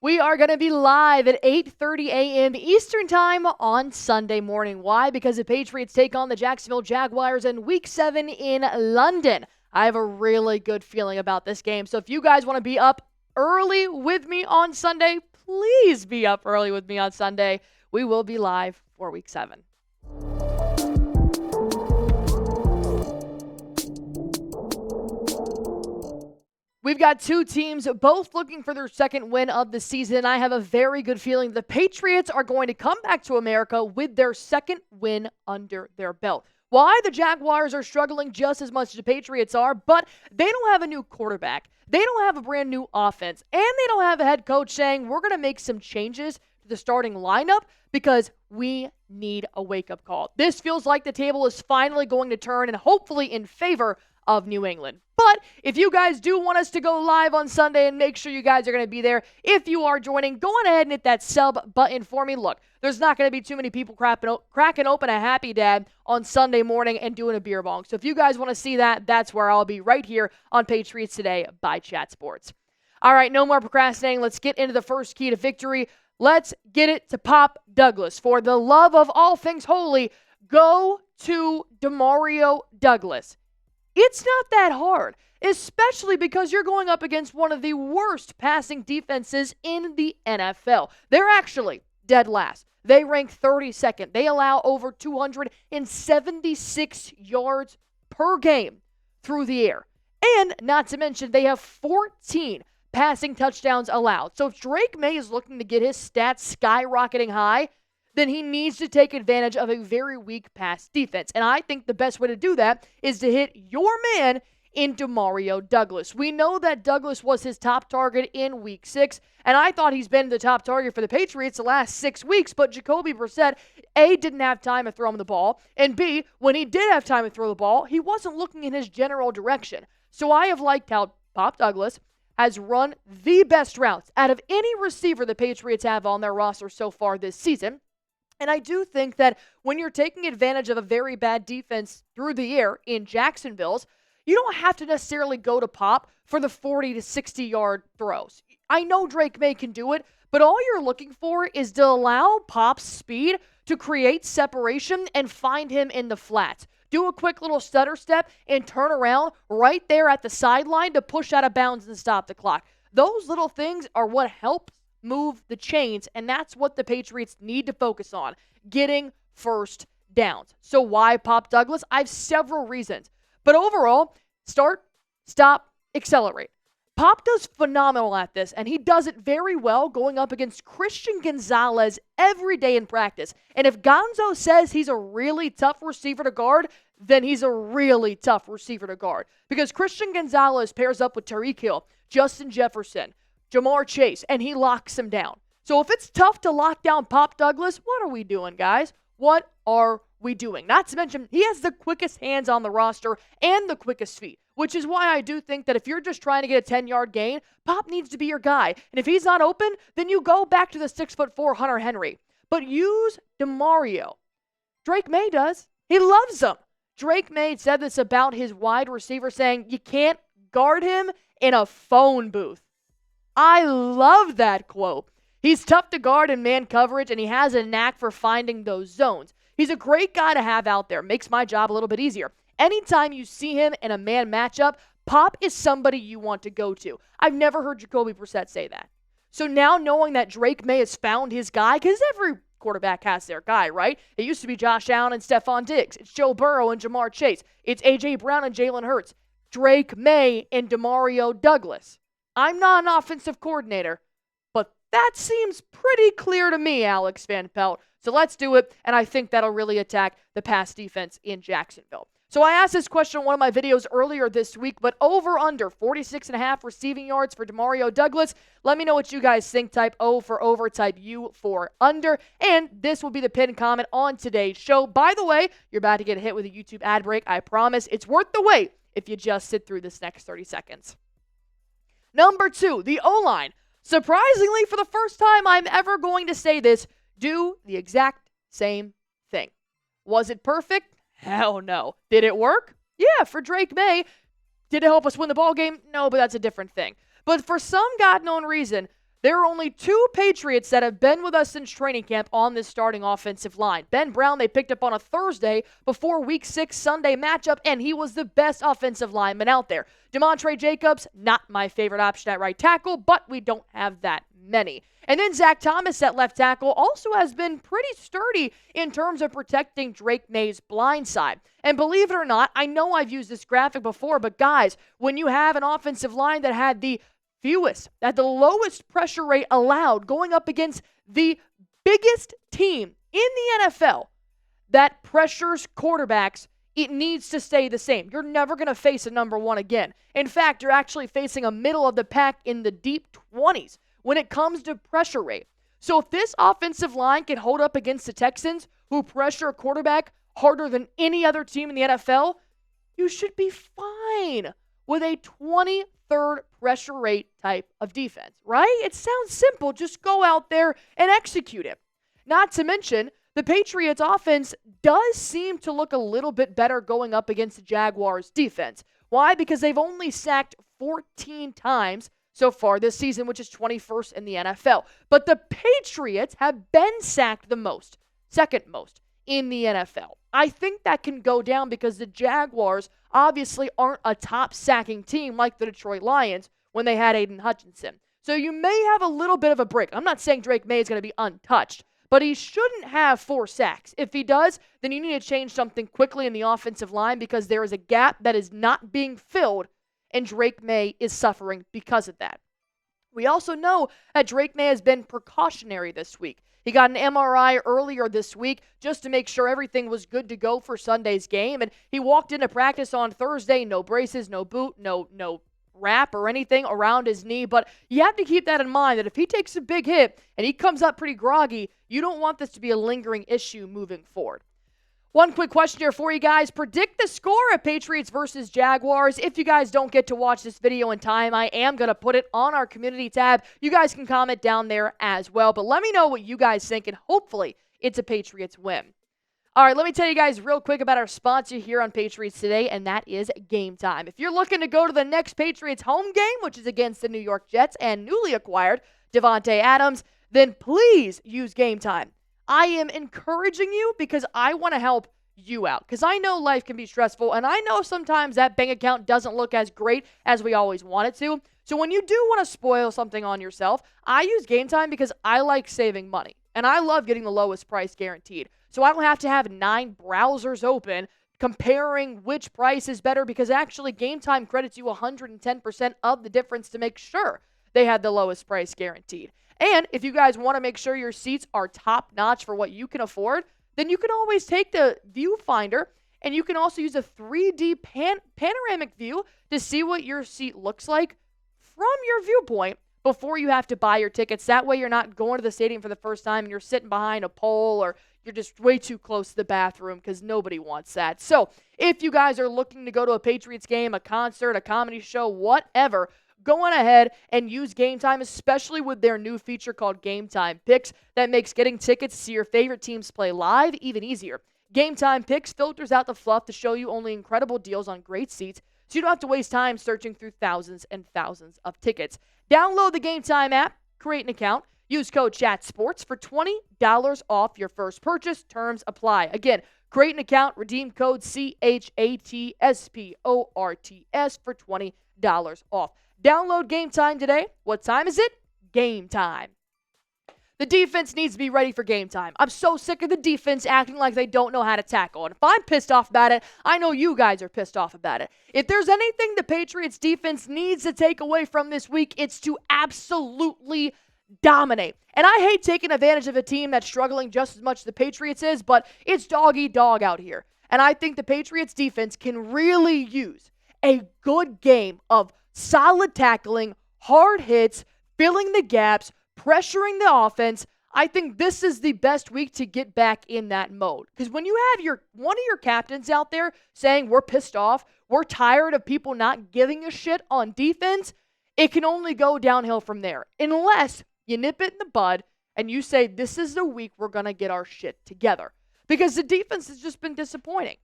We are going to be live at 8:30 a.m. Eastern Time on Sunday morning. Why? Because the Patriots take on the Jacksonville Jaguars in Week 7 in London. I have a really good feeling about this game. So if you guys want to be up early with me on Sunday, please be up early with me on Sunday. We will be live for Week 7. We've got two teams both looking for their second win of the season. I have a very good feeling the Patriots are going to come back to America with their second win under their belt. Why? The Jaguars are struggling just as much as the Patriots are, but they don't have a new quarterback. They don't have a brand new offense, and they don't have a head coach saying, we're going to make some changes to the starting lineup because we need a wake-up call. This feels like the table is finally going to turn and hopefully in favor of New England. But if you guys do want us to go live on Sunday, and make sure you guys are going to be there, if you are joining, go on ahead and hit that sub button for me. Look, there's not going to be too many people cracking open a Happy Dad on Sunday morning and doing a beer bong. So if you guys want to see that, that's where I'll be, right here on Patriots Today by Chat Sports. All right, no more procrastinating. Let's get into the first key to victory. Let's get it to Pop Douglas. For the love of all things holy, go to Demario Douglas. It's not that hard, especially because you're going up against one of the worst passing defenses in the NFL. They're actually dead last. They rank 32nd. They allow over 276 yards per game through the air. And not to mention, they have 14 passing touchdowns allowed. So if Drake Maye is looking to get his stats skyrocketing high, then he needs to take advantage of a very weak pass defense. And I think the best way to do that is to hit your man in Demario Douglas. We know that Douglas was his top target in Week 6, and I thought he's been the top target for the Patriots the last 6 weeks, but Jacoby Brissett, A, didn't have time to throw him the ball, and B, when he did have time to throw the ball, he wasn't looking in his general direction. So I have liked how Pop Douglas has run the best routes out of any receiver the Patriots have on their roster so far this season. And I do think that when you're taking advantage of a very bad defense through the air in Jacksonville's, you don't have to necessarily go to Pop for the 40 to 60-yard throws. I know Drake Maye can do it, but all you're looking for is to allow Pop's speed to create separation and find him in the flats. Do a quick little stutter step and turn around right there at the sideline to push out of bounds and stop the clock. Those little things are what help move the chains, and that's what the Patriots need to focus on, getting first downs. So why Pop Douglas? I have several reasons. But overall, start, stop, accelerate. Pop does phenomenal at this, and he does it very well going up against Christian Gonzalez every day in practice. And if Gonzo says he's a really tough receiver to guard, then he's a really tough receiver to guard. Because Christian Gonzalez pairs up with Tyreek Hill, Justin Jefferson, Jamar Chase, and he locks him down. So if it's tough to lock down Pop Douglas, what are we doing, guys? What are we doing? Not to mention, he has the quickest hands on the roster and the quickest feet, which is why I do think that if you're just trying to get a 10-yard gain, Pop needs to be your guy. And if he's not open, then you go back to the 6'4" Hunter Henry. But use Demario. Drake Maye does. He loves him. Drake Maye said this about his wide receiver, saying you can't guard him in a phone booth. I love that quote. He's tough to guard in man coverage, and he has a knack for finding those zones. He's a great guy to have out there. Makes my job a little bit easier. Anytime you see him in a man matchup, Pop is somebody you want to go to. I've never heard Jacoby Brissett say that. So now knowing that Drake Maye has found his guy, because every quarterback has their guy, right? It used to be Josh Allen and Stephon Diggs. It's Joe Burrow and Jamar Chase. It's A.J. Brown and Jalen Hurts. Drake Maye and Demario Douglas. I'm not an offensive coordinator, but that seems pretty clear to me, Alex Van Pelt. So let's do it, and I think that'll really attack the pass defense in Jacksonville. So I asked this question in one of my videos earlier this week, but over/under 46.5 receiving yards for Demario Douglas. Let me know what you guys think. Type O for over, type U for under, and this will be the pinned comment on today's show. By the way, you're about to get hit with a YouTube ad break. I promise it's worth the wait if you just sit through this next 30 seconds. Number 2, the O-line. Surprisingly, for the first time I'm ever going to say this, do the exact same thing. Was it perfect? Hell no. Did it work? Yeah, for Drake Maye. Did it help us win the ball game? No, but that's a different thing. But for some God-known reason, There are only 2 Patriots that have been with us since training camp on this starting offensive line. Ben Brown, they picked up on a Thursday before Week 6 Sunday matchup, and he was the best offensive lineman out there. Demontre Jacobs, not my favorite option at right tackle, but we don't have that many. And then Zach Thomas at left tackle also has been pretty sturdy in terms of protecting Drake Maye's blind side. And believe it or not, I know I've used this graphic before, but guys, when you have an offensive line that had the lowest pressure rate allowed going up against the biggest team in the NFL that pressures quarterbacks, it needs to stay the same. You're never going to face a number 1 again. In fact, you're actually facing a middle of the pack in the deep 20s when it comes to pressure rate. So if this offensive line can hold up against the Texans, who pressure a quarterback harder than any other team in the NFL, you should be fine with a 23rd pressure rate type of defense, right? It sounds simple. Just go out there and execute it. Not to mention, the Patriots offense does seem to look a little bit better going up against the Jaguars defense. Why? Because they've only sacked 14 times so far this season, which is 21st in the NFL. But the Patriots have been sacked the most, second most in the NFL. I think that can go down because the Jaguars obviously aren't a top sacking team like the Detroit Lions when they had Aiden Hutchinson. So you may have a little bit of a break. I'm not saying Drake Maye is going to be untouched, but he shouldn't have 4 sacks. If he does, then you need to change something quickly in the offensive line because there is a gap that is not being filled, and Drake Maye is suffering because of that. We also know that Drake Maye has been precautionary this week. He got an MRI earlier this week just to make sure everything was good to go for Sunday's game, and he walked into practice on Thursday, no braces, no boot, no wrap or anything around his knee, but you have to keep that in mind that if he takes a big hit and he comes up pretty groggy, you don't want this to be a lingering issue moving forward. One quick question here for you guys. Predict the score of Patriots versus Jaguars. If you guys don't get to watch this video in time, I am going to put it on our community tab. You guys can comment down there as well, but let me know what you guys think, and hopefully it's a Patriots win. All right, let me tell you guys real quick about our sponsor here on Patriots Today, and that is Game Time. If you're looking to go to the next Patriots home game, which is against the New York Jets and newly acquired Devontae Adams, then please use Game Time. I am encouraging you because I want to help you out, because I know life can be stressful, and I know sometimes that bank account doesn't look as great as we always want it to. So when you do want to spoil something on yourself, I use Game Time because I like saving money, and I love getting the lowest price guaranteed. So I don't have to have 9 browsers open comparing which price is better, because actually Game Time credits you 110% of the difference to make sure they had the lowest price guaranteed. And if you guys want to make sure your seats are top-notch for what you can afford, then you can always take the viewfinder, and you can also use a 3D panoramic view to see what your seat looks like from your viewpoint before you have to buy your tickets. That way you're not going to the stadium for the first time and you're sitting behind a pole, or you're just way too close to the bathroom, because nobody wants that. So if you guys are looking to go to a Patriots game, a concert, a comedy show, whatever, go on ahead and use Game Time, especially with their new feature called Game Time Picks that makes getting tickets to your favorite teams play live even easier. Game Time Picks filters out the fluff to show you only incredible deals on great seats, so you don't have to waste time searching through thousands and thousands of tickets. Download the Game Time app, create an account, use code ChatSports for $20 off your first purchase. Terms apply. Again, create an account, redeem code CHATSPORTS for $20 off. Download Game Time today. What time is it? Game time. The defense needs to be ready for game time. I'm so sick of the defense acting like they don't know how to tackle. And if I'm pissed off about it, I know you guys are pissed off about it. If there's anything the Patriots defense needs to take away from this week, it's to absolutely dominate. And I hate taking advantage of a team that's struggling just as much as the Patriots is, but it's dog-eat-dog out here. And I think the Patriots defense can really use a good game of solid tackling, hard hits, filling the gaps, pressuring the offense. I think this is the best week to get back in that mode. Because when you have one of your captains out there saying we're pissed off, we're tired of people not giving a shit on defense, it can only go downhill from there. Unless you nip it in the bud and you say this is the week we're going to get our shit together. Because the defense has just been disappointing.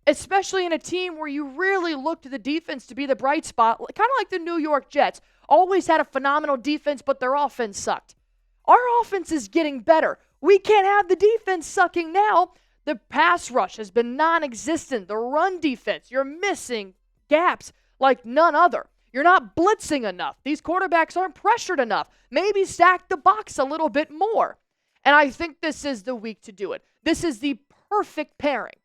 especially in a team where you really look to the defense to be the bright spot, kind of like the New York Jets. Always had a phenomenal defense, but their offense sucked. Our offense is getting better. We can't have the defense sucking now. The pass rush has been non-existent. The run defense, you're missing gaps like none other. You're not blitzing enough. These quarterbacks aren't pressured enough. Maybe stack the box a little bit more. And I think this is the week to do it. This is the perfect pairing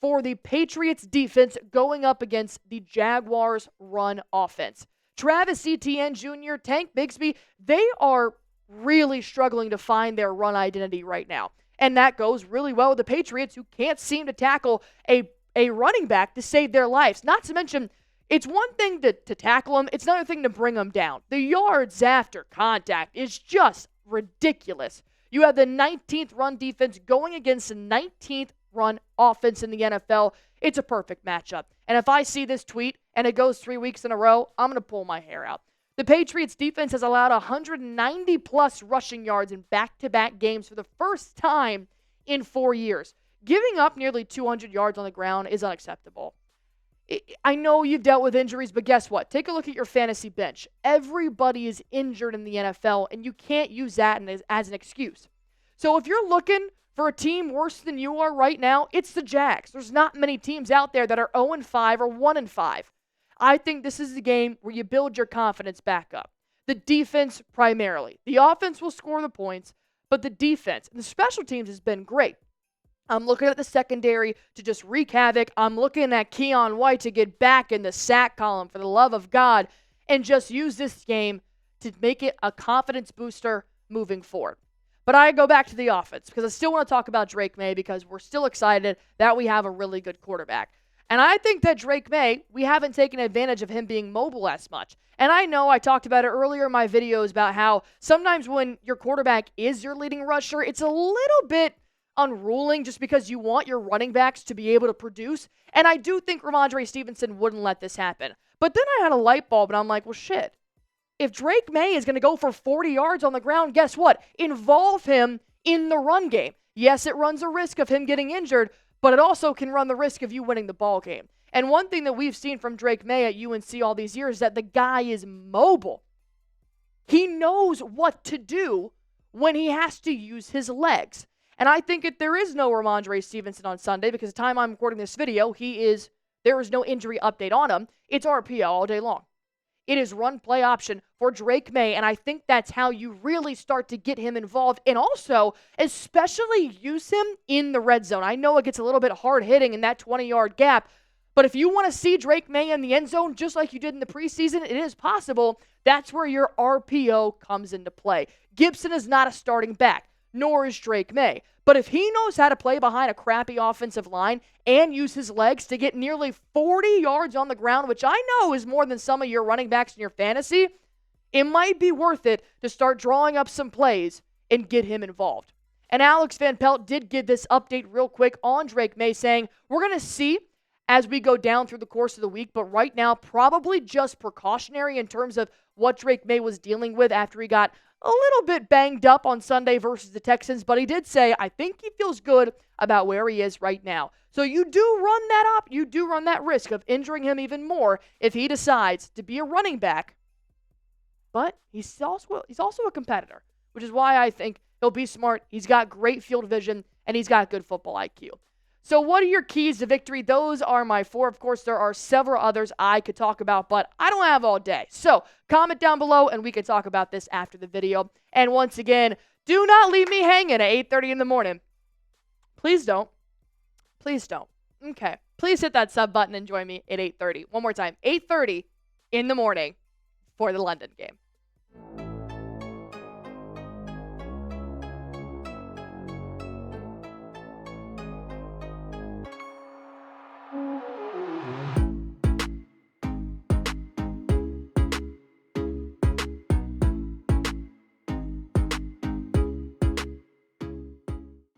for the Patriots defense going up against the Jaguars run offense. Travis Etienne Jr., Tank Bigsby, they are really struggling to find their run identity right now. And that goes really well with the Patriots, who can't seem to tackle a running back to save their lives. Not to mention, it's one thing to tackle them. It's another thing to bring them down. The yards after contact is just ridiculous. You have the 19th run defense going against the 19th run offense in the NFL. It's a perfect matchup. And if I see this tweet and it goes 3 weeks in a row, I'm going to pull my hair out. The Patriots defense has allowed 190-plus rushing yards in back-to-back games for the first time in 4 years. Giving up nearly 200 yards on the ground is unacceptable. I know you've dealt with injuries, but guess what? Take a look at your fantasy bench. Everybody is injured in the NFL, and you can't use that as an excuse. So if you're looking for a team worse than you are right now, it's the Jags. There's not many teams out there that are 0-5 or 1-5. I think this is the game where you build your confidence back up. The defense primarily. The offense will score the points, but the defense and the special teams has been great. I'm looking at the secondary to just wreak havoc. I'm looking at Keon White to get back in the sack column for the love of God and just use this game to make it a confidence booster moving forward. But I go back to the offense because I still want to talk about Drake Maye because we're still excited that we have a really good quarterback. And I think that Drake Maye, we haven't taken advantage of him being mobile as much. And I know I talked about it earlier in my videos about how sometimes when your quarterback is your leading rusher, it's a little bit unruling just because you want your running backs to be able to produce. And I do think Ramondre Stevenson wouldn't let this happen. But then I had a light bulb and I'm like, well, shit. If Drake Maye is going to go for 40 yards on the ground, guess what? Involve him in the run game. Yes, it runs a risk of him getting injured, but it also can run the risk of you winning the ball game. And one thing that we've seen from Drake Maye at UNC all these years is that the guy is mobile. He knows what to do when he has to use his legs. And I think if there is no Ramondre Stevenson on Sunday, because the time I'm recording this video, there is no injury update on him, it's RPO all day long. It is run play option for Drake Maye, and I think that's how you really start to get him involved and also especially use him in the red zone. I know it gets a little bit hard hitting in that 20-yard gap, but if you want to see Drake Maye in the end zone just like you did in the preseason, it is possible. That's where your RPO comes into play. Gibson is not a starting back, nor is Drake Maye. But if he knows how to play behind a crappy offensive line and use his legs to get nearly 40 yards on the ground, which I know is more than some of your running backs in your fantasy, it might be worth it to start drawing up some plays and get him involved. And Alex Van Pelt did give this update real quick on Drake Maye, saying, we're going to see as we go down through the course of the week, but right now probably just precautionary in terms of what Drake Maye was dealing with after he got a little bit banged up on Sunday versus the Texans, but he did say, I think he feels good about where he is right now. So you do run that up. You do run that risk of injuring him even more if he decides to be a running back. But he's also a competitor, which is why I think he'll be smart. He's got great field vision, and he's got good football IQ. So what are your keys to victory? Those are my 4. Of course, there are several others I could talk about, but I don't have all day. So comment down below, and we can talk about this after the video. And once again, do not leave me hanging at 8:30 in the morning. Please don't. Please don't. Okay. Please hit that sub button and join me at 8:30. One more time, 8:30 in the morning for the London game.